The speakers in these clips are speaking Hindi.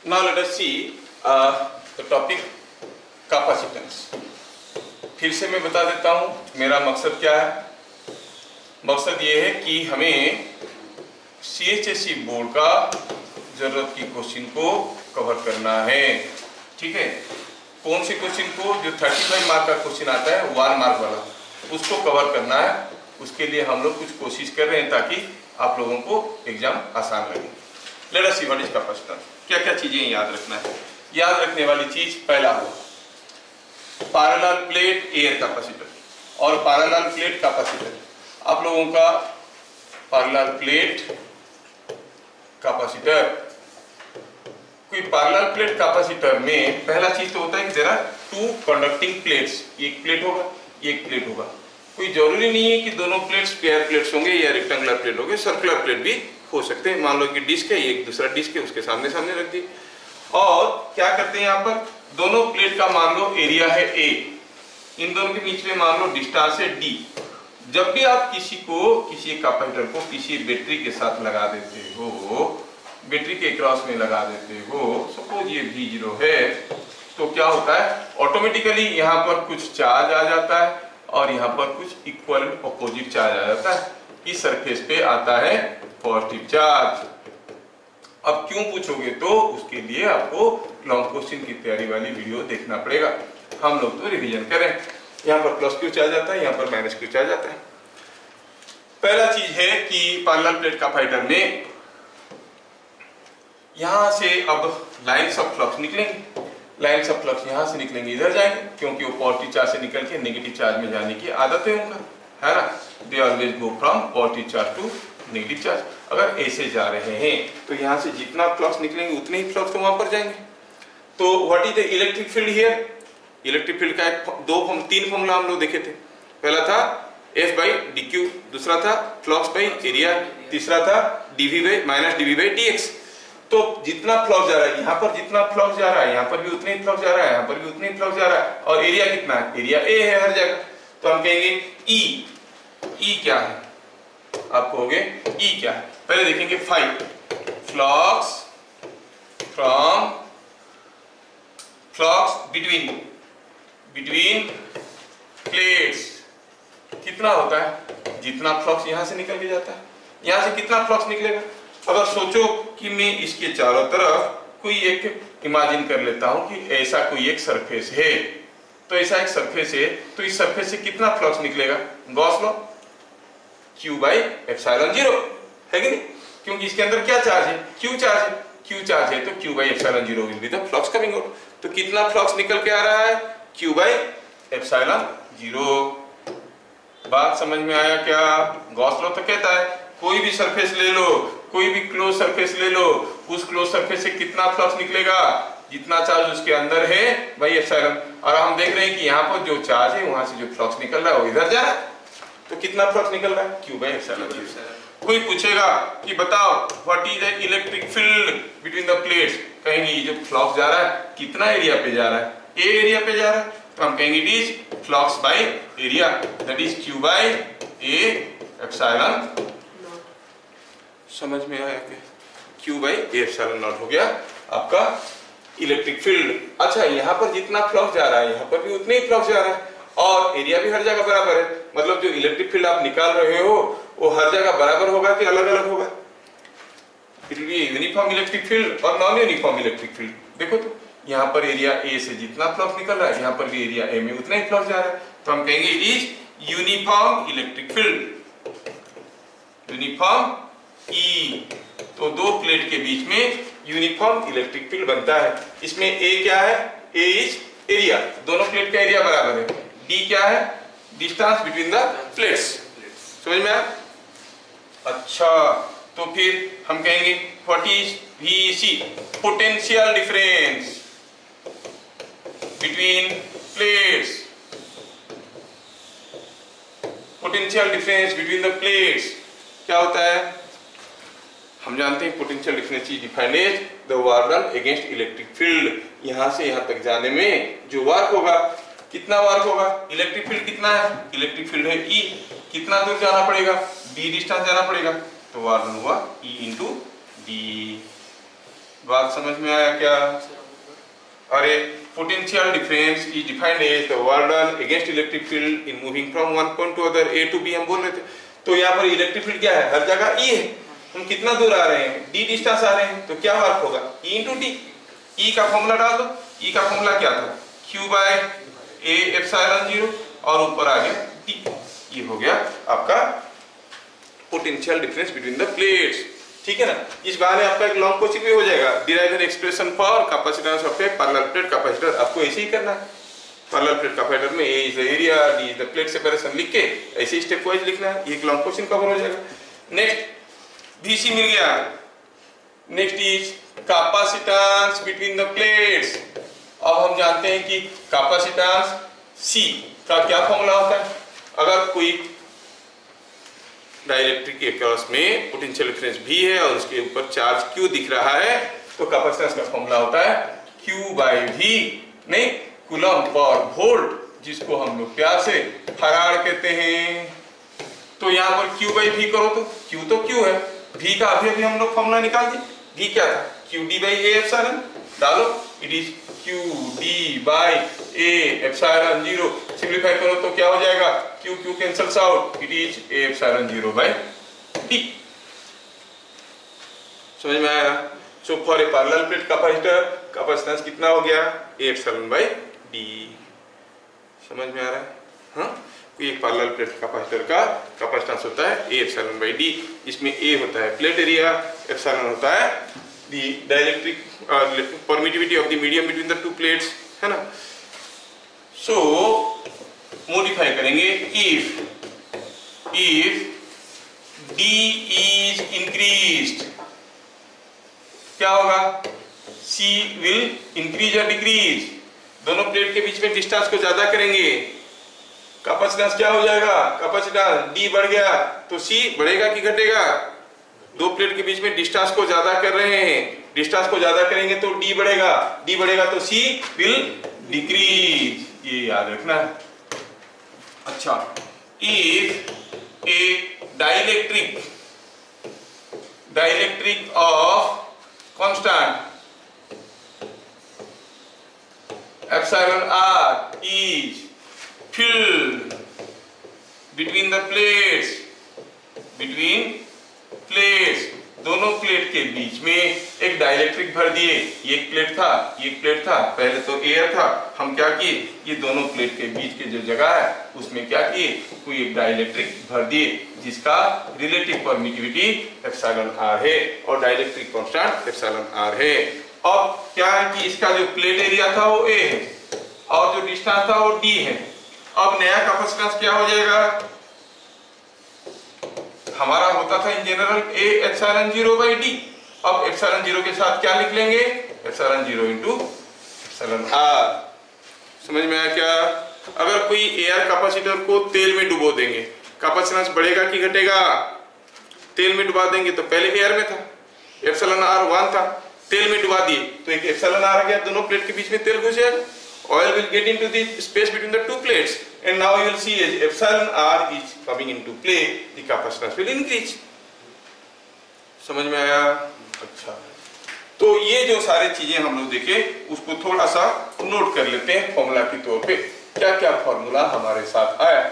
Now let us see the topic capacitance. फिर से मैं बता देता हूँ मेरा मकसद क्या है। मकसद ये है कि हमें CHSE बोर्ड का जरूरत की क्वेश्चन को कवर करना है। ठीक है, कौन से क्वेश्चन को? जो 35 मार्क का क्वेश्चन आता है 1 मार्क वाला, उसको कवर करना है। उसके लिए हम लोग कुछ कोशिश कर रहे हैं ताकि आप लोगों को एग्जाम आसान लगे। Late us see what is capacitance. क्या क्या चीजें याद रखना है? याद रखने वाली चीज पहला हुआ पैरेलल प्लेट एयर कैपेसिटर और पैरेलल प्लेट कैपेसिटर। आप लोगों का पैरेलल प्लेट कैपेसिटर, कोई पैरेलल प्लेट कैपेसिटर में पहला चीज तो होता है कि देयर आर 2 कंडक्टिंग प्लेट्स। एक प्लेट होगा, एक प्लेट होगा। कोई जरूरी नहीं है कि दोनों प्लेट्स पेयर प्लेट्स होंगे या रेक्टेंगुलर प्लेट होंगे, सर्कुलर प्लेट भी हो सकते हैं। मान लो कि डिस्क है, एक दूसरा डिस्क है, उसके सामने सामने रख दी। और क्या करते हैं यहाँ पर, दोनों प्लेट का मान लो एरिया है A, इन दोनों के बीच में मान लो डिस्टेंस है D। जब भी आप किसी कैपेसिटर को किसी बैटरी के साथ लगा देते हो, बैटरी के क्रॉस में लगा देते हो, सपोज ये V0 है, तो क्या होता है ऑटोमेटिकली यहाँ पर कुछ चार्ज आ जाता है और यहाँ पर कुछ इक्वल अपोजिट चार्ज आ जाता है। इस सरफेस पे आता है पॉजिटिव चार्ज। अब क्यों पूछोगे तो उसके लिए आपको लॉन्ग क्वेश्चन की तैयारी वाली वीडियो देखना पड़ेगा। हम लोग तो रिवीजन करें। यहाँ पर प्लस क्यू चार्ज आता है, यहाँ पर माइनस क्यू चार्ज आता है। पहला चीज है कि पैरेलल प्लेट कैपेसिटर में यहां से अब लाइन्स ऑफ फ्लक्स निकलेंगे। लाइन्स ऑफ फ्लक्स यहां से निकलेंगे, इधर जाएंगे, क्योंकि वो पॉजिटिव चार्ज से निकल के नेगेटिव चार्ज में जाने की आदत है उनका, है ना। They always go from positive charge to negative charge. अगर ऐसे जा रहे हैं तो यहाँ से जितना फ्लक्स निकलेंगे उतने ही फ्लक्स तो वहां पर जाएंगे। तो what is the electric field here? Electric field का तीन फॉर्मूला हम लोग देखे थे। पहला था F/dq, दूसरा था फ्लक्स बाई एरिया, तीसरा था dV/dx। तो जितना फ्लक्स जा रहा है, यहाँ पर जितना फ्लक्स जा रहा है, यहाँ पर भी उतने ही फ्लक्स जा रहा है, यहाँ पर भी उतने ही फ्लक्स जा रहा है। और एरिया कितना है? एरिया A है हर जगह। तो हम कहेंगे E क्या है? आप कहोगे E क्या है? पहले देखेंगे five flux from flux between plates कितना होता है? जितना फ्लक्स यहां से निकल के जाता है। यहां से कितना फ्लक्स निकलेगा? अगर सोचो कि मैं इसके चारों तरफ कोई एक इमेजिन कर लेता हूं कि ऐसा कोई एक सरफेस है, तो ऐसा एक सरफेस है, तो इस सरफेस से कितना फ्लक्स निकलेगा? गॉस लॉ, Q/ε0 है कि नहीं? क्योंकि इसके अंदर क्या चार्ज है? Q चार्ज है। Q चार्ज है तो Q/ε0 will be the flux coming out. तो कितना फ्लक्स निकल के आ रहा है? Q/ε0। बात समझ में आया क्या? गॉस लॉ तो कहता है कोई भी सरफेस ले लो, कोई भी क्लोज सरफेस ले लो, उस क्लोज सरफेस से कितना फ्लक्स निकलेगा? जितना चार्ज उसके अंदर है वही एप्सिलॉन। और हम देख रहे हैं कि यहाँ पर जो चार्ज है वहां से जो फ्लक्स निकल रहा है वो इधर जा रहा है। तो कितना फ्लक्स निकल रहा है? Q/ε0। कोई पूछेगा कि बताओ what is the electric field between the plates, कहेंगे ये जो फ्लक्स जा रहा है कितना एरिया पे जा रहा है? A एरिया पे जा रहा है, तो हम कहेंगे it is flux by area, that is Q/A/ε0। समझ में आया कि Q/A/ε0 हो गया आपका इलेक्ट्रिक फील्ड। अच्छा, यहाँ पर जितना फ्लक्स जा रहा है यहाँ पर भी उतने ही फ्लक्स जा रहा है और एरिया भी हर जगह बराबर है। मतलब जो इलेक्ट्रिक फील्ड आप निकाल रहे हो वो हर जगह बराबर होगा कि अलग अलग होगा? It will be uniform electric field और नॉन यूनिफॉर्म इलेक्ट्रिक फील्ड। देखो तो यहाँ पर एरिया A से जितना फ्लक्स निकल रहा है, यहाँ पर भी एरिया A में उतना ही फ्लक्स जा रहा है, तो हम कहेंगे it is uniform electric field, uniform E। तो दो प्लेट के बीच में यूनिफॉर्म इलेक्ट्रिक फील्ड बनता है। इसमें A क्या है? A इज एरिया, दोनों प्लेट का एरिया बराबर है। D क्या है? Distance between the plates. समझ में आया? अच्छा, तो फिर हम कहेंगे what is VC? Potential difference between plates. Potential difference between the plates क्या होता है? हम जानते हैं potential difference is defined as the work done against electric field. यहां से यहां तक जाने में जो वर्क होगा, कितना वर्क होगा? इलेक्ट्रिक फील्ड कितना है? इलेक्ट्रिक फील्ड है E, कितना दूर जाना पड़ेगा? D डिस्टेंस जाना पड़ेगा, तो वर्क डन हुआ E × D। बात समझ में आया क्या? अरे potential difference is defined as the work done against electric field in moving from one point to other A to B, हम बोल रहे थे। तो यहाँ पर इलेक्ट्रिक फील्ड क्या है? हर जगह ई है। हम कितना दूर आ रहे हैं? डी डिस्टेंस आ रहे हैं, तो क्या वर्क होगा? E into D. ई का फॉर्मूला डाल दो। ई का फॉर्मूला क्या था? क्यू बाय ए एप्सिलॉन 0 और ऊपर आ गया टी। ये हो गया आपका potential difference between the plates. ठीक है ना? इस बहाने आपका एक लॉन्ग क्वेश्चन भी हो जाएगा, derive an expression for capacitance of a parallel plate capacitor. आपको ऐसे ही करना है। पैरेलल प्लेट कैपेसिटर में A is the area, D is the plate separation लिख के ऐसे स्टेप वाइज लिखना है। एक लॉन्ग क्वेश्चन कवर हो जाएगा। नेक्स्ट बीसी मिल गया। Next is capacitance between the plates. अब हम जानते हैं कि कैपेसिटेंस सी का क्या फॉर्मूला होता है? अगर कोई डाइलेक्ट्रिक के क्रॉस में पोटेंशियल डिफरेंस भी है और उसके ऊपर चार्ज Q दिख रहा है, तो कैपेसिटेंस का फॉर्मूला होता है Q बाई V, नहीं कूलम पर वोल्ट, जिसको हम लोग प्यार से फराड कहते हैं। तो यहाँ पर Q बाई V करो तो Q तो Q है, V का अभी हम लोग फॉर्मूला निकाल दिए। V क्या था? QD by A epsilon. डालो, it is QD by A epsilon 0। Simplify करो तो क्या हो जाएगा? Q cancels out, it is A epsilon 0 by D। समझ में आया? So for a parallel plate capacitor capacitance कितना हो गया? A epsilon by D। समझ में आ रहा है? हाँ, कोई एक पैरेलल प्लेट कैपेसिटर का कैपेसिटेंस होता है A एप्सिलॉन बाई D। इसमें A होता है प्लेट एरिया, एप्सिलॉन होता है the dielectric permittivity of the medium between the two plates, है ना? So modify करेंगे if D is increased, क्या होगा? C will increase or decrease। दोनों प्लेट के बीच में डिस्टेंस को ज्यादा करेंगे, कैपेसिटेंस क्या हो जाएगा? कैपेसिटेंस D बढ़ गया तो C बढ़ेगा कि घटेगा? दो प्लेट के बीच में डिस्टेंस को ज्यादा कर रहे हैं, डिस्टेंस को ज्यादा करेंगे तो D बढ़ेगा, D बढ़ेगा तो C विल डिक्रीज। ये याद रखना है। अच्छा, if A dielectric of constant epsilon R is filled between the plates, दोनों प्लेट के बीच में एक डाइलेक्ट्रिक भर दिए। ये एक प्लेट था, ये एक प्लेट था, पहले तो एयर था। हम क्या किए? ये दोनों प्लेट के बीच के जो जगह है उसमें क्या किए? कोई एक डाइलेक्ट्रिक भर दिए जिसका रिलेटिव परमिटिविटी एप्सिलॉन R है और डाइलेक्ट्रिक कांस्टेंट एप्सिलॉन R है। अब क्या है कि इसका जो प्लेट एरिया था वो A है और जो डिस्टेंस था वो D है। अब नया कैपेसिटेंस क्या हो जाएगा? हमारा होता था in general A epsilon 0 by D। अब एप्सिलॉन 0 के साथ क्या लिख लेंगे? Epsilon 0 into epsilon R। समझ में आया क्या? अगर कोई एयर कैपेसिटर को तेल में डुबो देंगे, कैपेसिटेंस बढ़ेगा कि घटेगा? तेल में डुबा देंगे तो पहले एयर में था, एप्सिलॉन R 1 था, तेल में डुबा दिए तो एक एप्सिलॉन R आ गया, दोनों प्लेट के बीच में तेल घुस जाएगा। Oil will get into the space between the two plates, and now you will see as epsilon R is coming into play, the capacitance will increase। समझ में आया? अच्छा, तो ये जो सारी चीजें हम लोग देखे उसको थोड़ा सा नोट कर लेते हैं फॉर्मूला के तौर पे। क्या क्या फॉर्मूला हमारे साथ आया?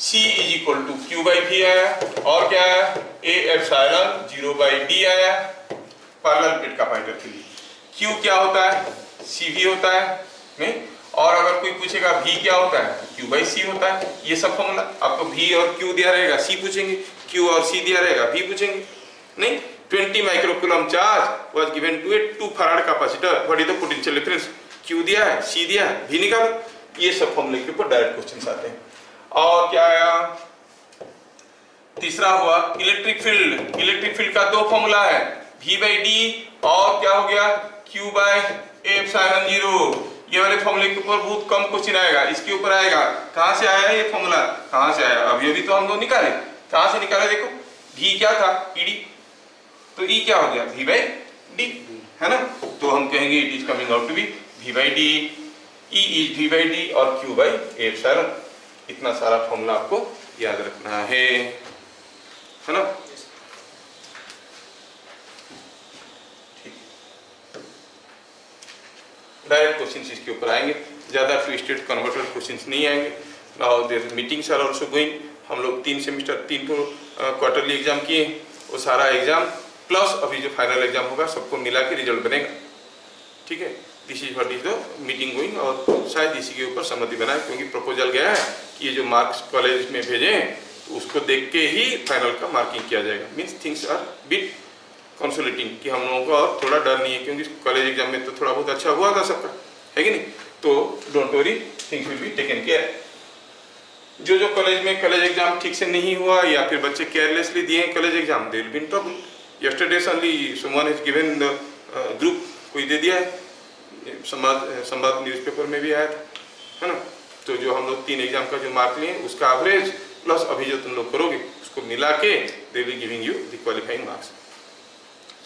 C is equal to Q by V आया, और क्या आया? A एप्सिलॉन 0 बाई D आया पैरेलल प्लेट कैपेसिटर के लिए। Q क्या होता है? CV होता है नहीं? और अगर कोई पूछेगा V क्या होता है? Q बाई C होता है। ये सब फॉर्मूला आपको V और Q दिया रहेगा, C पूछेंगे, Q और C दिया रहेगा, V पूछेंगे नहीं? 20 microcoulomb charge was given to a 2 farad capacitor, what is the potential difference? Q दिया है, C दिया है, V निकालो। ये सब फॉर्मूले के ऊपर डायरेक्ट क्वेश्चंस आते हैं। और क्या आया? तीसरा हुआ इलेक्ट्रिक फील्ड। इलेक्ट्रिक फील्ड का दो फॉर्मूला है, V बाई D और क्या हो गया? Q by epsilon 0। ये वाले फॉर्मूले के ऊपर बहुत कम क्वेश्चन आएगा, इसके ऊपर आएगा। कहां से आया ये फॉर्मूला? कहां से आया? अभी अभी तो हम लोग निकाले। कहां से निकाले? देखो, V क्या था? PD, तो E क्या हो गया? V बाई D, है ना? तो हम कहेंगे it is coming out to be V by D, E is V by D और Q बाई एप्सिलॉन। इतना सारा फॉर्मूला आपको याद रखना है ना? डायरेक्ट क्वेश्चन इसके ऊपर आएंगे, ज़्यादा ट्विस्टेड कन्वर्टेड क्वेश्चन नहीं आएंगे। Now their meetings are also going, हम लोग 3 सेमिस्टर 3 क्वार्टरली एग्जाम किए, वो सारा एग्जाम प्लस अभी जो फाइनल एग्जाम होगा सबको मिला के रिजल्ट बनेगा, ठीक है। This is what is the meeting going, और शायद इसी के ऊपर सहमति बनाए, क्योंकि प्रपोजल गया है कि ये जो मार्क्स कॉलेज में भेजें तो उसको देख के ही फाइनल का मार्किंग किया जाएगा। मीन्स थिंग्स आर बिट कंसोलेटिंग, कि हम लोगों को और थोड़ा डर नहीं है, क्योंकि कॉलेज एग्जाम में तो थोड़ा बहुत अच्छा हुआ था सबका, है कि नहीं। तो don't worry, things will be taken care. जो कॉलेज में कॉलेज एग्जाम ठीक से नहीं हुआ या फिर बच्चे केयरलेसली दिए college exam, they will be in trouble. Yesterday only someone has given the group, कोई दे दिया है, संवाद न्यूज़पेपर में भी आया था, है ना। तो जो हम लोग 3 एग्जाम का जो मार्क लिए उसका एवरेज प्लस अभी जो तुम लोग करोगे उसको मिला के they will giving you the qualifying marks.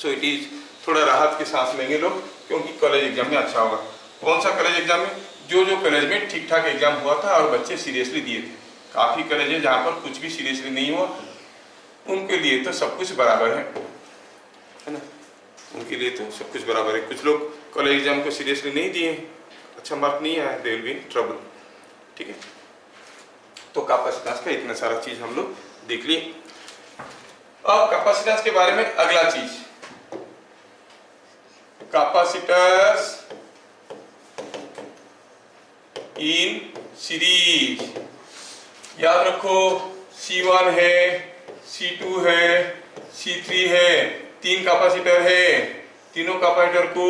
So it is थोड़ा राहत की सांस लेंगे लोग, क्योंकि कॉलेज एग्जाम में अच्छा होगा। कौन सा कॉलेज एग्जाम में? जो कॉलेज में ठीक ठाक एग्जाम हुआ था और बच्चे सीरियसली दिए थे। काफ़ी कॉलेज है जहाँ पर कुछ भी सीरियसली नहीं हुआ, उनके लिए तो सब कुछ बराबर है ना, उनके लिए तो सब कुछ बराबर है। कुछ लोग कॉलेज एग्जाम को सीरियसली नहीं दिए, अच्छा मार्क नहीं आया, they will be in trouble, ठीक है। तो कैपेसिटेंस का इतना सारा चीज हम लोग देख लिए। अब कैपेसिटेंस के बारे में अगला चीज, कैपेसिटर्स इन सीरीज। याद रखो, C1 है, C2 है, C3 है, 3 कैपेसिटर है। तीनों कैपेसिटर को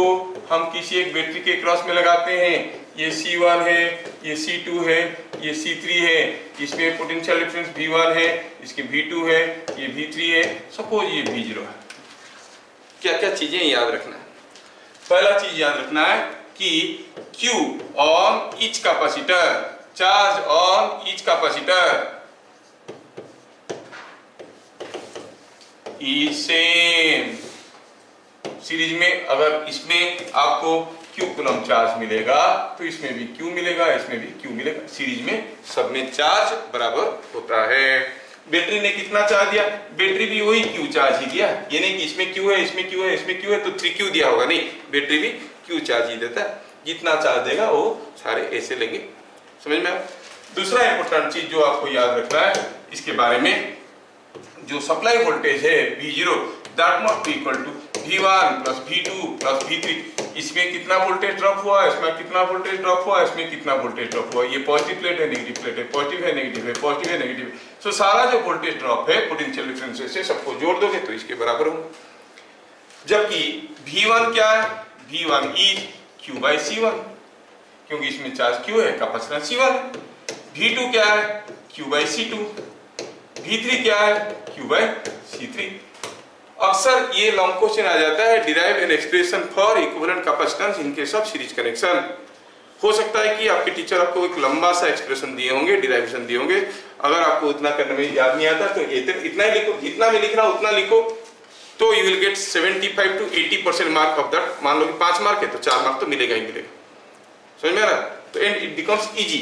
हम किसी एक बैटरी के क्रॉस में लगाते हैं। ये C1 है, ये C2 है, ये C3 है। इसमें पोटेंशियल डिफरेंस V1 है, इसके V2 है, ये V3 है, सपोज ये V0 है। क्या क्या चीजें याद रखना है? पहला चीज याद रखना है कि Q on each capacitor, charge on each capacitor is same. Series में अगर इसमें आपको Q कूलम चार्ज मिलेगा तो इसमें भी Q मिलेगा, इसमें भी Q मिलेगा। सीरीज में सब में चार्ज बराबर होता है। बैटरी ने कितना चार्ज दिया? बैटरी भी वही Q चार्ज ही दिया। ये नहीं कि इसमें Q है, इसमें Q है, इसमें Q है तो 3Q दिया होगा, नहीं, बैटरी भी Q चार्ज ही देता है। जितना चार्ज देगा वो सारे ऐसे लेंगे, समझ में आया। दूसरा इंपॉर्टेंट चीज जो आपको याद रखना है इसके बारे में, जो सप्लाई वोल्टेज है V0 that must be equal to V1 plus V2 plus V3। इसमें कितना वोल्टेज ड्रॉप हुआ, इसमें कितना वोल्टेज ड्रॉप हुआ, इसमें कितना वोल्टेज ड्रॉप हुआ। ये पॉजिटिव प्लेट है, नेगेटिव प्लेट है, पॉजिटिव है, नेगेटिव है, पॉजिटिव है, नेगेटिव है। सो सारा जो वोल्टेज ड्रॉप है पोटेंशियल डिफरेंस से सबको जोड़ दोगे तो इसके बराबर होगा। जबकि V1 क्या है? V1 is Q by C1, क्योंकि इसमें चार्ज Q है, कैपेसिटेंस C1 है। V2 क्या है? Q by C2। V3 क्या है? Q by C3। अक्सर ये लॉन्ग क्वेश्चन आ जाता है, derive an expression for equivalent capacitance in case of series connection. हो सकता है कि आपके टीचर आपको एक लंबा सा एक्सप्रेशन दिए होंगे, डिराइवेशन दिए होंगे। अगर आपको उतना करने में याद नहीं आता तो इतना ही लिखो, जितना भी लिख रहा उतना लिखो, तो you will get 75 to 80% mark of that. मान लो कि 5 मार्क है तो 4 मार्क तो मिलेगा ही मिलेगा, समझ में आ रहा है। तो एंड इट बिकम्स इजी।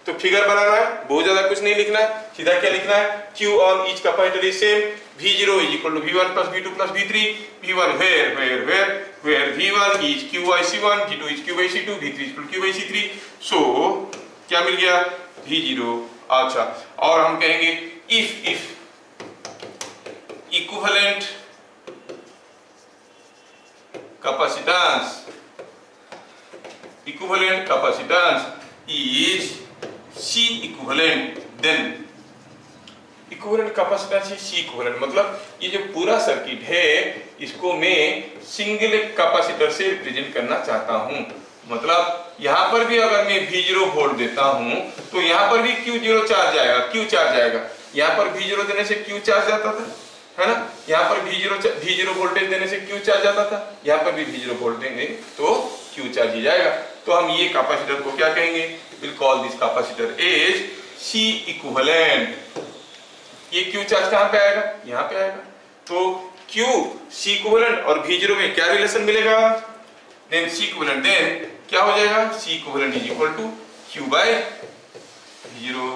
तो फिगर बनाना है, बहुत ज्यादा कुछ नहीं लिखना है, सीधा क्या लिखना है? Q on each capacitor is same, V0 is equal to V1 plus V2 plus V3, V1 where V1 is Q by C1, V2 is Q by C2, V3 is equal to Q by C3। so क्या मिल गया? V0। अच्छा, और हम कहेंगे if equivalent capacitance is C equivalent, then equivalent capacitance C equivalent मतलब ये जो पूरा सर्किट है इसको मैं सिंगल कैपेसिटर से रिप्रेजेंट करना चाहता हूं। मतलब यहाँ पर भी अगर मैं V0 वोल्ट देता हूं तो यहाँ पर भी Q0 चार्ज आएगा, Q चार्ज आएगा। यहाँ पर V0 देने से Q चार्ज आता था, है ना। यहाँ पर V0 वोल्टेज देने से Q चार्ज आता था, यहाँ पर भी V0 वोल्ट देंगे तो Q चार्ज ही जाएगा। तो हम ये कैपेसिटर को क्या कहेंगे? Will call this capacitor as C equivalent. ये Q चार्ज कहाँ पे आएगा? यहाँ पे आएगा। तो Q C इक्विवेलेंट और V0 में क्या रिलेशन मिलेगा? देन C इक्विवेलेंट, देन क्या हो जाएगा? C equivalent is equal to Q by V0,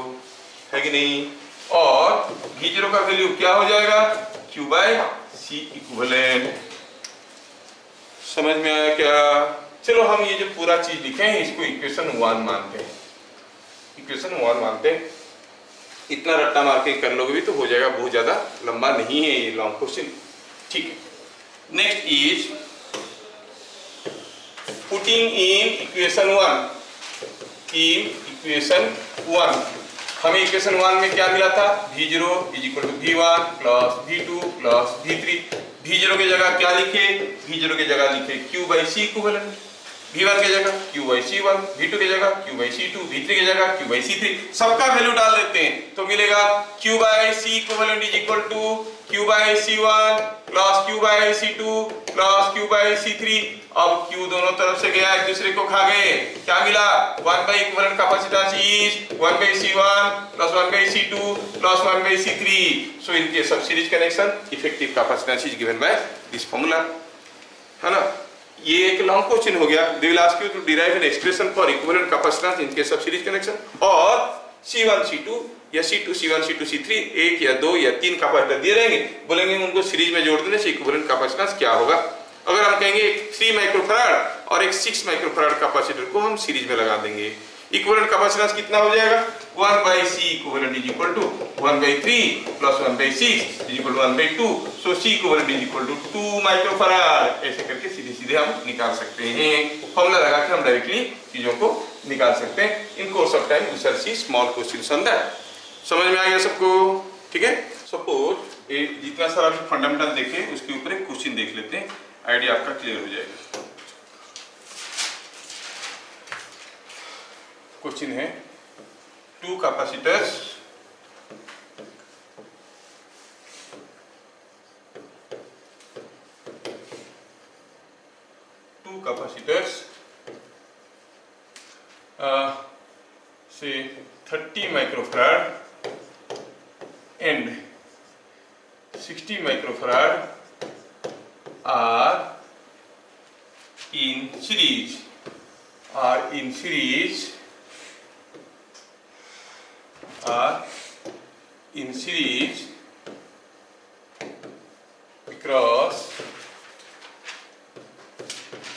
है कि नहीं। और V0 का वैल्यू क्या हो जाएगा? Q by C equivalent. समझ में आया क्या? चलो हम ये जो पूरा चीज लिखे हैं इसको इक्वेशन 1 मानते हैं, इक्वेशन 1 मानते हैं। इतना रट्टा मार के कर लोगे भी तो हो जाएगा, बहुत ज्यादा लंबा नहीं है ये लॉन्ग क्वेश्चन। ठीक है, next is putting in equation 1, in equation 1 हमें इक्वेशन 1 में क्या मिला था, v0 is equal to v1 plus v2 plus v3। v0 की जगह क्या लिखे, v0 की जगह लिखे q by C equivalent, v1 की जगह q बाई c1, v2 की जगह q बाई c2, v3 की जगह q बाई c3, सबका वैल्यू डाल देते हैं तो मिलेगा q by c equivalent is equal to q by c1 plus q by c2 plus q by c3। अब q दोनों तरफ से गया, एक दूसरे को खा गए, क्या मिला 1 by equivalent capacitance is 1 by c1 plus 1 by c2 plus 1 by c3। So in case of series connection effective capacitance is given by this formula, है ना। ये एक लॉन्ग क्वेश्चन हो गया। They will ask you to derive an expression for equivalent capacitance in case of series connection, और C1 C2 या C2 C1 C2 C3 एक या दो या तीन कैपेसिटर दिए रहेंगे, बोलेंगे उनको सीरीज में जोड़ देने से इक्विवेलेंट कैपेसिटेंस क्या होगा। अगर हम कहेंगे 3 माइक्रोफैराड और एक 6 माइक्रोफैराड कैपेसिटर को हम सीरीज में लगा देंगे, इक्विवेलेंट कैपेसिटेंस कितना हो जाएगा 1 by C equivalent is equal to 1 by 3 plus 1 by 6 is equal to 1 by 2। So C equivalent is equal to 2 microfarad. ऐसे करके सीधे सीधे हम निकाल सकते हैं, फॉर्मूला लगा के हम डायरेक्टली चीजों को निकाल सकते हैं। In course of time we shall see small questions on that. समझ में आ गया सबको, ठीक है। सपोज एक जितना सारा फंडामेंटल देखे उसके ऊपर एक क्वेश्चन देख लेते हैं, आइडिया आपका क्लियर हो जाएगा। क्वेश्चन है 2 capacitors say 30 microfarad and 60 microfarad are in series across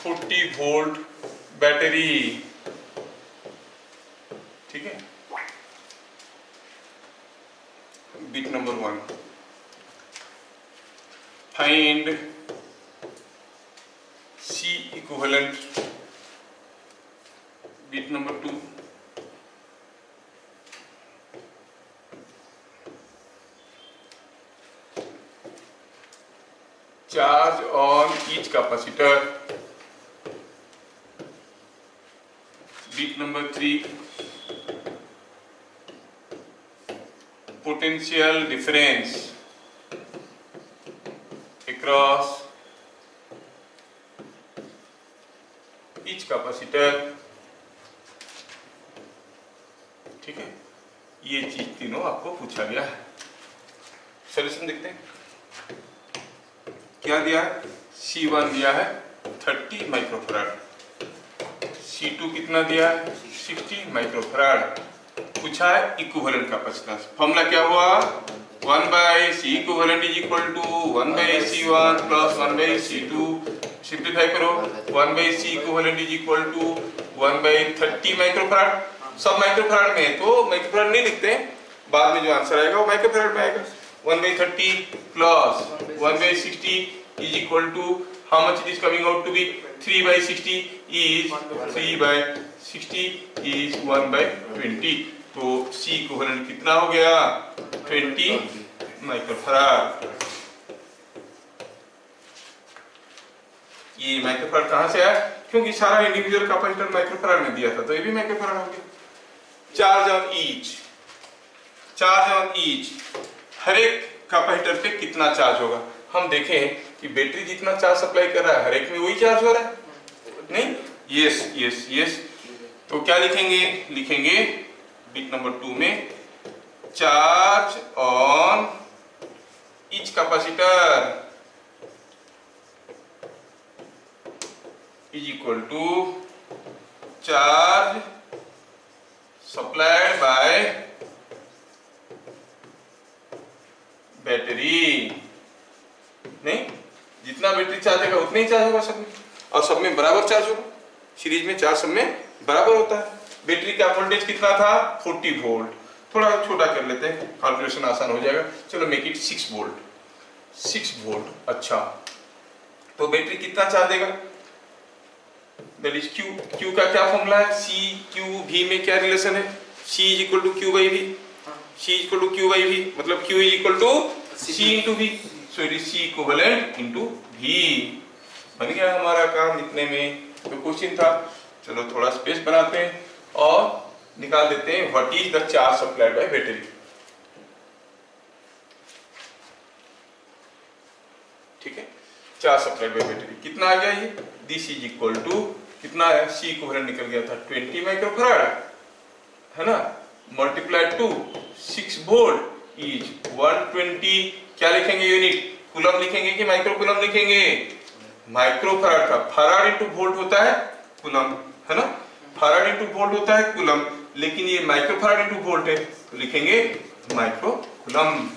40 volt battery, ठीक है। Bit number 1 find C equivalent. Bit number 2 charge on each capacitor. Bit number 3 potential difference across each capacitor, ठीक है। ये चीज तीनों आपको पूछा गया है। सॉल्यूशन देखते हैं क्या दिया है। C1 दिया है 30 माइक्रोफैराड, C2 कितना दिया है 60 माइक्रोफैराड, पूछा है इक्विवेलेंट कैपेसिटेंस। फॉर्मूला क्या हुआ 1 by C equivalent is equal to 1 by C1 plus 1 by C2। Simplify करो 1 by C equivalent is equal to 1 by 30 microfarad. सब माइक्रोफैराड में है तो माइक्रोफैराड नहीं लिखते हैं, बाद में जो आंसर आएगा वो माइक्रोफैराड में आएगा। 1 by 30 plus 1 by 60 is equal to how much it is coming out to be 3 by 60 is 3 by 60 is 1 by 20। तो C इक्विवेलेंट कितना हो गया 20 माइक्रोफैराड। ये माइक्रोफैराड कहां से आया, क्योंकि सारा इंडिविजुअल कैपेसिटर माइक्रोफैराड में दिया था तो ये भी माइक्रोफैराड हो गया। चार्ज ऑन ईच, हर एक कैपेसिटर पे कितना चार्ज होगा। हम देखें कि बैटरी जितना चार्ज सप्लाई कर रहा है हर एक में वही चार्ज हो रहा है, नहीं। यस तो क्या लिखेंगे बिट नंबर 2 में charge on each capacitor is equal to charge supplied by battery, नहीं। जितना बैटरी चार्ज होगा उतना ही चार्ज होगा सब में, और सब में बराबर चार्ज होगा। सीरीज में 4 सब में बराबर होता है। बैटरी का वोल्टेज कितना था 40 वोल्ट, थोड़ा छोटा कर लेते हैं कैलकुलेशन आसान हो जाएगा। चलो मेक इट 6 वोल्ट, 6 वोल्ट। अच्छा तो बैटरी कितना चार्ज देगा, दैट इज क्यू। क्यू का क्या फॉर्मूला है, सी क्यू वी में क्या रिलेशन है, C is equal to Q by V, C is equal to Q by V, मतलब Q is equal to C into V, so it is C equivalent into V. बन गया हमारा काम इतने में। तो क्वेश्चन था, चलो थोड़ा स्पेस बनाते हैं और निकाल देते हैं what is the charge supplied by battery. ठीक है, चार्ज सप्लाइड बाय बैटरी कितना आ गया ये, दिस इज इक्वल टू कितना है, सी इक्विवेलेंट निकल गया था 20 माइक्रोफैराड है ना, मल्टीप्लाइड टू 6 वोल्ट इज 120, क्या लिखेंगे यूनिट, कूलम लिखेंगे कि माइक्रोकूलम लिखेंगे, माइक्रोफैराड का फैराड इनटू वोल्ट होता है कूलम है ना, फैराड इनटू वोल्ट होता है कूलम, लेकिन ये माइक्रोफैराड इनटू वोल्ट है तो लिखेंगे माइक्रोकूलम।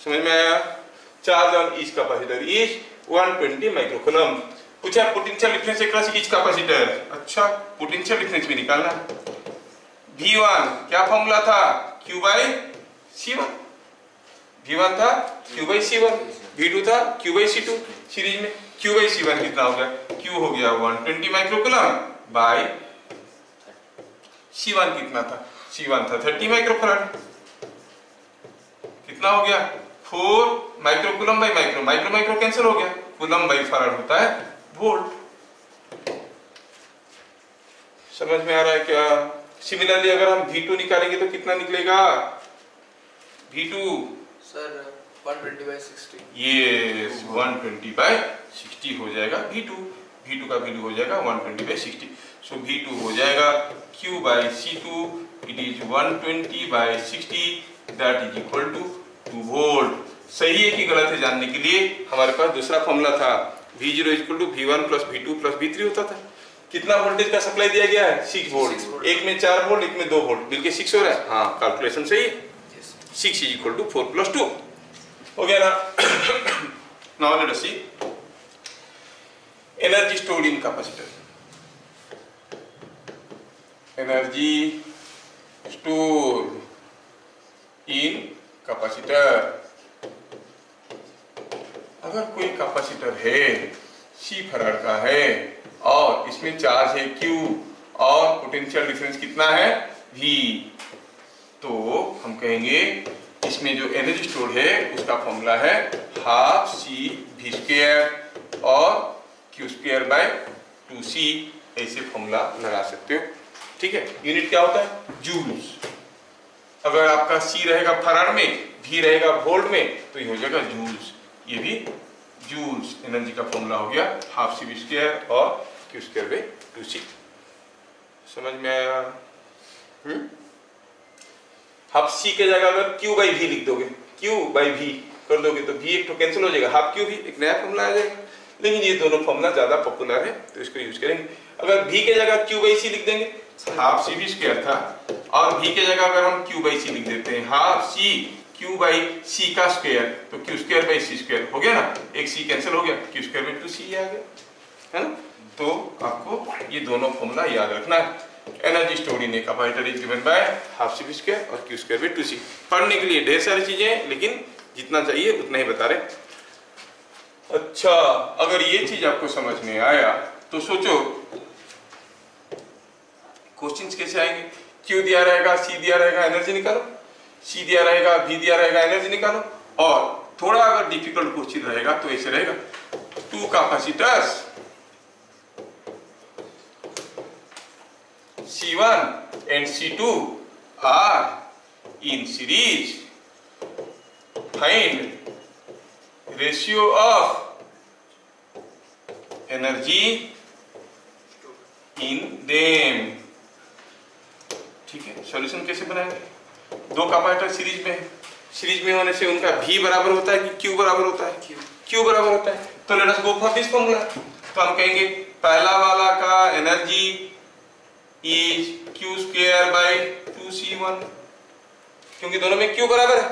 समझ में आया, charge on each capacitor is 120 microcoulomb. पूछा potential difference across each capacitor, अच्छा पोटेंशियल डिफरेंस भी निकालना। V1 क्या फॉर्मूला था, Q बाई C1, V1 था Q बाई C1, V2 था Q बाई C2, सीरीज में Q बाई C1 कितना हो गया, Q हो गया 120 माइक्रोकूलम बाई C1 कितना था, C1 था 30 माइक्रोफैराड, कितना हो गया 4 microcoulomb by micro, micro micro cancel हो गया, कूलम बाई फैराड होता है वोल्ट। समझ में आ रहा है क्या। सिमिलरली अगर हम V2 निकालेंगे तो कितना निकलेगा, V2 सर 120 by 60, ये 120 by 60 हो जाएगा V2, V2 का वैल्यू हो जाएगा 120 by 60, सो V2 हो जाएगा Q by C2, it is 120 by 60, that is equal to 2 volt. सही है कि गलत है जानने के लिए हमारे पास दूसरा फॉर्मूला था, V0 equal to V1 plus V2 plus V3 होता था। कितना वोल्टेज का सप्लाई दिया गया है, 6 वोल्ट, एक में 4 वोल्ट एक में 2 वोल्ट, मिलके 6 हो रहा है, हाँ कैलकुलेशन सही है, 6 इज इक्वल टू 4 प्लस 2 हो गया ना। Now let us see energy stored in capacitor, energy stored in capacitor. अगर कोई कैपेसिटर है C फैराड का है और इसमें चार्ज है Q और पोटेंशियल डिफरेंस कितना है V, तो हम कहेंगे इसमें जो एनर्जी स्टोर है उसका फॉर्मूला है हाफ C V स्क्वायर और Q स्क्वायर बाय 2C, ऐसे फॉर्मूला लगा सकते हो। ठीक है, यूनिट क्या होता है जूल्स। अगर आपका C रहेगा फैराड में, V रहेगा वोल्ट में, तो ये हो जाएगा जूल्स, ये भी जूल्स। एनर्जी का फॉर्मूला हो गया हाफ C V स्क्वायर और Q स्क्वायर बाय 2C। समझ में आया। हाफ C के जगह अगर Q बाई V लिख दोगे, Q बाई V कर दोगे तो V एक तो कैंसिल हो जाएगा, हाफ Q भी एक नया फॉर्मूला आ जाएगा, लेकिन ये दोनों फॉर्मूला ज्यादा पॉपुलर है तो इसको यूज करेंगे। अगर V के जगह Q बाई C लिख देंगे, हाफ C V स्क्वायर था, और V के जगह अगर हम Q बाई C लिख देते हैं half C Q by C का स्क्वायर, तो Q square by C square हो गया ना, एक C कैंसिल हो गया, Q स्क्वायर बाई 2C आ गया है ना। तो आपको ये दोनों फॉर्मूला याद रखना है। Energy stored in a capacitor is given by half C V square और Q स्क्वायर बाई 2C। पढ़ने के लिए ढेर सारी चीजें, लेकिन जितना चाहिए उतना ही बता रहे। अच्छा, अगर ये चीज आपको समझ में आया तो सोचो क्वेश्चंस कैसे आएंगे। Q दिया रहेगा, C दिया रहेगा, एनर्जी निकालो, C दिया रहेगा, V दिया रहेगा, एनर्जी निकालो। और थोड़ा अगर डिफिकल्ट क्वेश्चन रहेगा तो ऐसे रहेगा, 2 capacitors C1 and C2 are in series, find ratio of energy in them। ठीक है, सॉल्यूशन कैसे बनाएंगे। 2 कैपेसिटर सीरीज में होने से उनका V बराबर होता है कि Q बराबर होता है, Q बराबर होता है, तो let us go for this formula. तो हम कहेंगे पहला वाला का energy is Q square by 2C1, क्योंकि दोनों में Q बराबर है।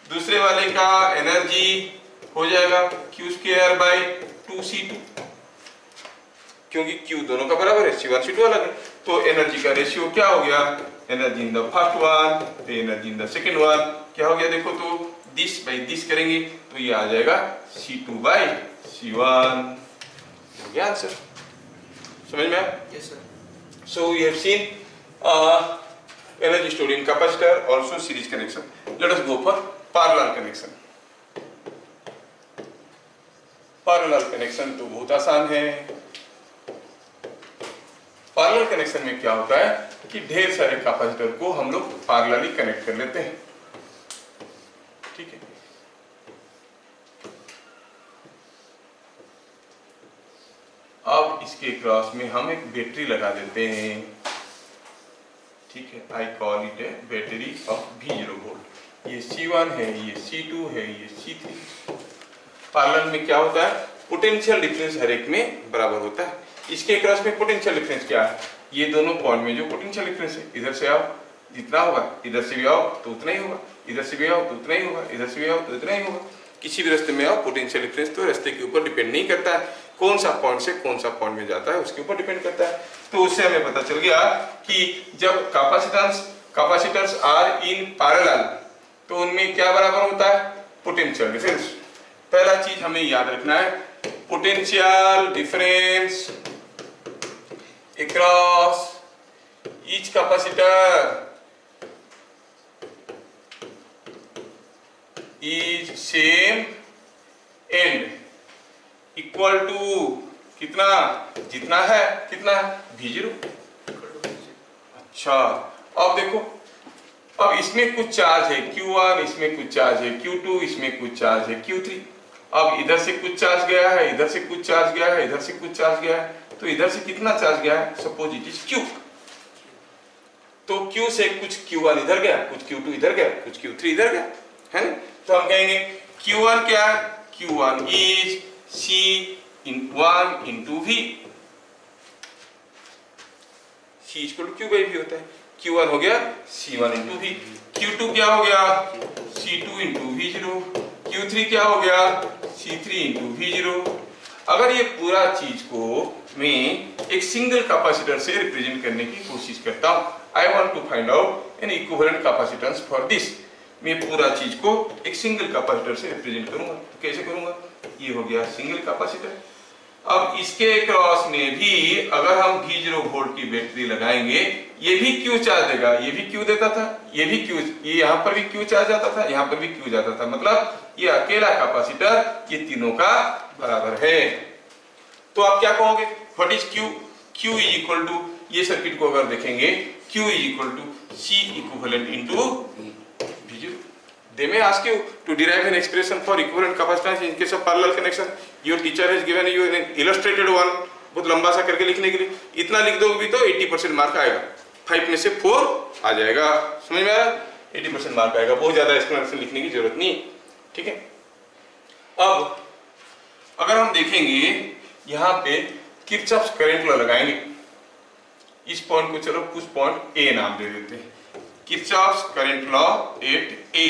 दूसरे वाले का एनर्जी हो जाएगा Q स्क्वायर बाई 2C2, क्योंकि Q दोनों का बराबर है, C1 C2 अलग है। तो एनर्जी का रेशियो क्या हो गया, energy in the first one to energy in the second one क्या हो गया, देखो तो दिस बाई दिस करेंगे तो ये आ जाएगा C2 बाई C1, हो गया आंसर। समझ में आया? Yes, sir. So we have seen energy stored in capacitor, also series connection. Let us go for parallel connection. Parallel connection तो बहुत आसान है। पैरेलल कनेक्शन में क्या होता है कि ढेर सारे कैपेसिटर को हम लोग पैरेलली कनेक्ट कर लेते हैं, ठीक है। अब इसके क्रॉस में हम एक बैटरी लगा देते हैं, ठीक है। I call it A battery of V0 volt. ये C1 है, ये C2 है, ये C3। पैरेलल में क्या होता है, पोटेंशियल डिफरेंस हर एक में बराबर होता है। इसके क्रॉस में पोटेंशियल डिफरेंस क्या है, ये दोनों पॉइंट में जो पोटेंशियल डिफरेंस है, इधर से आओ जितना होगा, इधर से भी आओ तो उतना ही होगा, इधर से भी आओ तो उतना ही होगा, इधर से भी आओ तो उतना ही होगा। किसी भी रास्ते में आओ, पोटेंशियल डिफरेंस तो रास्ते के ऊपर डिपेंड नहीं करता है, कौन सा पॉइंट से कौन सा पॉइंट में जाता है उसके ऊपर डिपेंड करता है। तो उससे हमें पता चल गया कि जब कैपेसिटर्स आर इन पैरेलल तो उनमें क्या बराबर होता है, पोटेंशियल डिफरेंस। पहला चीज हमें याद रखना है, potential difference across each capacitor is same and equal to कितना, जितना है कितना है V0। अच्छा अब देखो, अब इसमें कुछ चार्ज है Q1, इसमें कुछ चार्ज है Q2, इसमें कुछ चार्ज है Q3। अब इधर से कुछ चार्ज गया है, इधर से कुछ चार्ज गया है, इधर से कुछ चार्ज गया है, तो इधर से कितना चार्ज गया है, सपोज इट इज Q। तो Q से कुछ Q1 इधर गया, कुछ Q2 इधर गया, कुछ Q3 इधर गया, है ना। तो हम कहेंगे Q1 क्या है, Q1 is C1 into V। C equal to Q by V होता है। Q1 हो गया C1 into V। Q2 क्या हो गया, C2 into V0। Q3 क्या हो गया, C3 into V0। अगर ये पूरा चीज को मैं एक सिंगल कैपेसिटर से रिप्रेजेंट करने की कोशिश करता हूं, I want to find out an equivalent capacitance for this. मैं पूरा चीज को एक सिंगल कैपेसिटर से रिप्रेजेंट करूंगा, तो कैसे करूंगा, ये हो गया सिंगल कैपेसिटर। अब इसके क्रॉस में भी अगर हम V0 वोल्ट की बैटरी लगाएंगे, ये भी Q चार्ज देगा, ये भी Q देता था, ये भी Q, ये यहाँ पर भी Q चार्ज आता था, यहाँ पर भी Q जाता था, मतलब ये अकेला कैपेसिटर ये तीनों का बराबर है। तो आप क्या कहोगे, what is Q? Q is equal to, ये सर्किट को अगर देखेंगे, Q is equal to C equivalent into V0। They may ask you to derive an expression for equivalent capacitance in case of parallel connection. Your teacher has given you an illustrated one, बहुत लंबा सा करके लिखने के लिए। इतना लिख दोगे भी तो 80% मार्क आएगा, 5 में से 4 आ जाएगा। समझ में आ रहा? 80% मार्क आएगा, बहुत ज्यादा एक्सप्लेनेशन लिखने की जरूरत नहीं, ठीक है। अब अगर हम देखेंगे यहाँ पे किरचॉफ्स करंट लॉ लगाएंगे, इस पॉइंट को चलो कुछ पॉइंट ए नाम दे देते हैं, Kirchhoff's current law at A,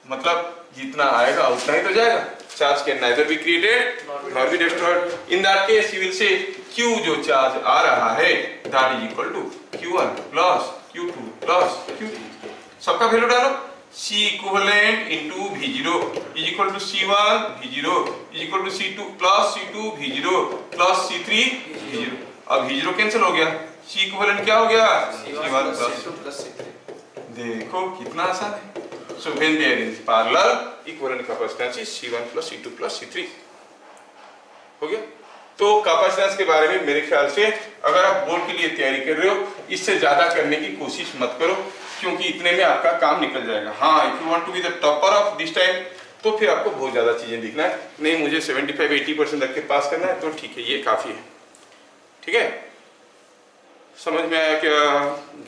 मतलब जितना आएगा उतना ही तो जाएगा। Charge can neither be created nor be destroyed. In that case you will say Q जो चार्ज आ रहा है that is equal to Q1 plus Q2 plus Q3। सबका वैल्यू डालो, C equivalent into V0 is equal to C1 V0 is equal to C2 plus C2 V0 plus C3 V0। अब V0 कैंसिल हो गया, C इक्विवेलेंट क्या हो गया, C1 प्लस C3। देखो कितना आसान है। So when they are in parallel, equivalent capacitance is C1 plus C2 plus C3। हो गया। तो कैपेसिटेंस के बारे में मेरे ख्याल से अगर आप बोर्ड के लिए तैयारी कर रहे हो, इससे ज्यादा करने की कोशिश मत करो, क्योंकि इतने में आपका काम निकल जाएगा। हाँ, if you want to be the topper of this time, तो फिर आपको बहुत ज्यादा चीजें लिखना है। नहीं मुझे 75-80% रख के पास करना है, तो ठीक है, ये काफी है, ठीक है। समझ में आया क्या?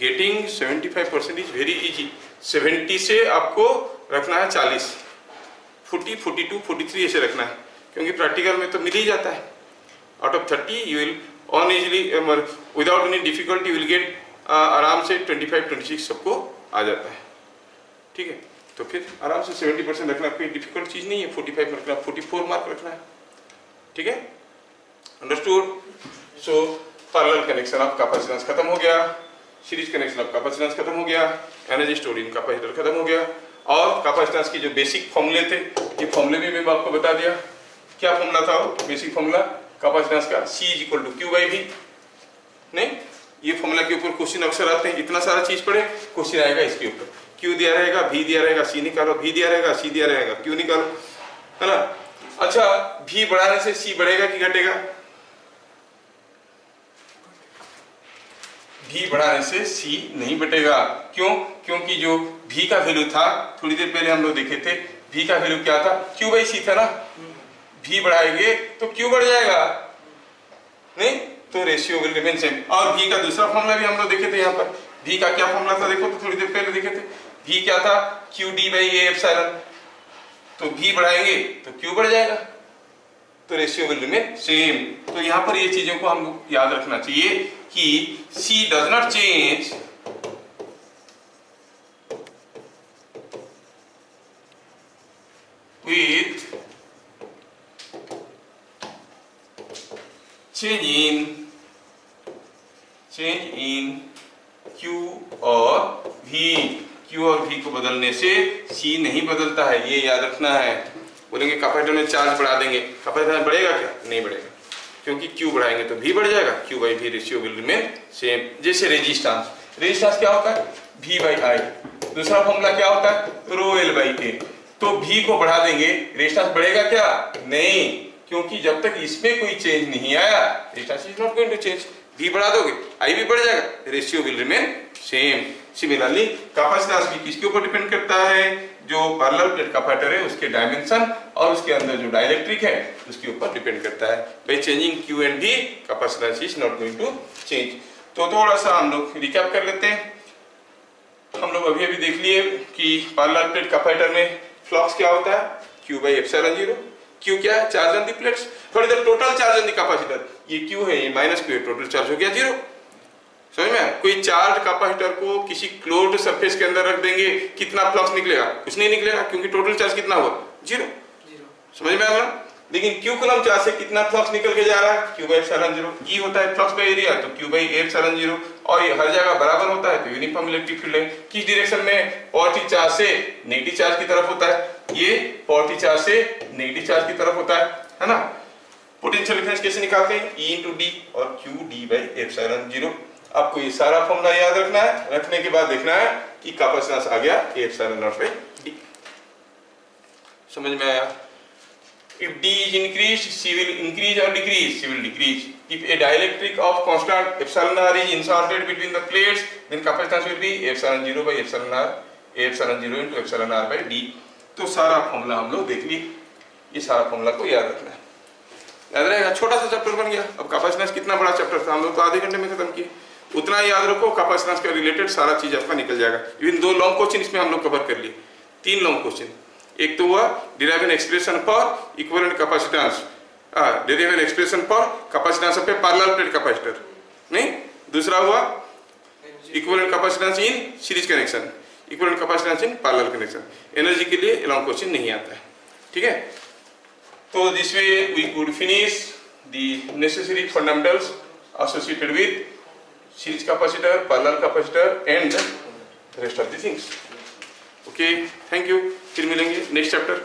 Getting 75% is very easy. 70 से आपको रखना है 40, 40, 42, 43 ऐसे रखना है, क्योंकि प्रैक्टिकल में तो मिल ही जाता है। Out of 30 you will on easily without any difficulty will get आराम से 25-26 सबको आ जाता है, ठीक है। तो फिर आराम से 70% रखना, कोई डिफिकल्ट चीज नहीं है। 45 रखना, 44 मार्क रखना है, ठीक है। Understood? So parallel connection of capacitance खत्म हो गया, सीरीज कनेक्शन ऑफ कैपेसिटेंस खत्म हो गया, एनर्जी स्टोर्ड इन कैपेसिटर खत्म हो गया। और कैपेसिटेंस की जो बेसिक फॉर्मूले थे, ये फॉर्मूले भी मैं आपको बता दिया। क्या फॉर्मूला था वो बेसिक फॉर्मूला कैपेसिटेंस का? C is equal to Q by V। नहीं, ये फॉर्मूला के ऊपर क्वेश्चन अक्सर आते हैं, इतना सारा चीज पढ़े क्वेश्चन आएगा इसके ऊपर। Q दिया रहेगा, V दिया रहेगा, C निकालो, V दिया रहेगा, C दिया रहेगा, Q निकालो, है ना। अच्छा, V बढ़ाने से C बढ़ेगा कि घटेगा? V बढ़ाने से C नहीं बढ़ेगा। क्यों? क्योंकि जो V का वैल्यू था थोड़ी देर पहले हम लोग देखे थे, V का वैल्यू क्या था? Q बाई C था ना। V बढ़ाएंगे तो Q बढ़ जाएगा, नहीं तो रेशियो विल रिमेन सेम। और V का दूसरा फॉर्मूला भी हम लोग देखे थे यहाँ पर। V का क्या फॉर्मूला था देखो तो, थोड़ी देर पहले देखे थे। V क्या था? QD by A epsilon. तो V बढ़ाएंगे तो Q बढ़ जाएगा, तो रेशियो विल रिमेन सेम। तो यहाँ पर ये चीजों को हम याद रखना चाहिए कि C does not change with change in Q और V। Q और V को बदलने से C नहीं बदलता है, ये याद रखना है। बोलेंगे कैपेसिटर में चार्ज बढ़ा देंगे, कैपेसिटर में बढ़ेगा क्या? नहीं बढ़ेगा, क्योंकि Q बढ़ाएंगे तो V बढ़ जाएगा। Q by V ratio will remain same. जैसे रेजिस्टेंस, रेजिस्टेंस क्या होता है? V by I। दूसरा फॉर्मूला क्या होता है? रो L बाई A। तो V को बढ़ा देंगे, रेजिस्टेंस बढ़ेगा क्या? नहीं, क्योंकि जब तक इसमें कोई चेंज नहीं आया resistance is not going to change. V बढ़ा दोगे I भी बढ़ जाएगा, ratio will remain same. Similarly capacitance भी किसके ऊपर डिपेंड करता है? जो पैरेलल प्लेट कैपेसिटर है उसके डायमेंशन और उसके अंदर जो डाइलेक्ट्रिक है उसके ऊपर डिपेंड करता है। By changing Q and V capacitance is not going to change. तो थोड़ा सा हम लोग रिकैप कर लेते हैं। हम लोग अभी देख लिए कि पैरेलल प्लेट कैपेसिटर में फ्लक्स क्या होता है? Q by epsilon 0। Q क्या है? Charge on the plates. For the total charge on the capacitor, ये Q है, ये माइनस Q है, टोटल चार्ज हो गया 0। समझ में? कोई चार्ज कैपेसिटर को किसी क्लोज्ड सरफेस के अंदर रख देंगे, कितना फ्लक्स निकलेगा? कुछ नहीं निकलेगा, क्योंकि टोटल चार्ज कितना हुआ? 0। समझ में आ रहा? लेकिन Q कूलम चार्ज से कितना फ्लक्स निकल के जा रहा है? Q by epsilon 0। E होता है फ्लक्स बाई एरिया, तो Q बाई A एप्सिलॉन 0। और ये हर जगह बराबर होता है, तो यूनिफॉर्म इलेक्ट्रिक फील्ड है। किस डायरेक्शन में? पॉजिटिव चार्ज से नेगेटिव चार्ज की तरफ होता है, ये पॉजिटिव चार्ज से नेगेटिव चार्ज की तरफ होता है ना। पोटेंशियल डिफरेंस कैसे निकालते हैं? E इंटू D और Q D बाई एप्सिलॉन 0। आपको ये सारा फॉर्मूला याद रखना है। रखने के बाद देखना है कि कैपेसिटेंस आ गया A epsilon not by D। समझ में आया? If D is increased, C will increase or decrease? C will decrease. If a dielectric of constant epsilon r is inserted between the plates, then capacitance will be epsilon 0 by epsilon r, A epsilon 0 into epsilon r by D। तो सारा फॉर्मूला हम लोग देख लिए, ये सारा फॉर्मूला को याद रखना है। याद रहेगा? छोटा सा चैप्टर बन गया। अब कैपेसिटेंस कितना बड़ा चैप्टर था, हम लोग तो आधे घंटे में खत्म किए। उतना याद रखो, कैपेसिटेंस के रिलेटेड सारा चीज आपका निकल जाएगा। इवन 2 लॉन्ग क्वेश्चन इसमें हम लोग कवर कर लिए, 3 लॉन्ग क्वेश्चन। एक तो हुआ derive an expression for equivalent capacitance, derive an expression for capacitance of a parallel plate capacitor, नहीं। दूसरा हुआ equivalent capacitance in series connection, equivalent capacitance in parallel connection. Energy के लिए लॉन्ग क्वेश्चन नहीं आता है, ठीक है। तो this way we could finish the necessary fundamentals associated with series capacitor, parallel capacitor and the rest of the things. Okay, thank you. फिर मिलेंगे नेक्स्ट चैप्टर।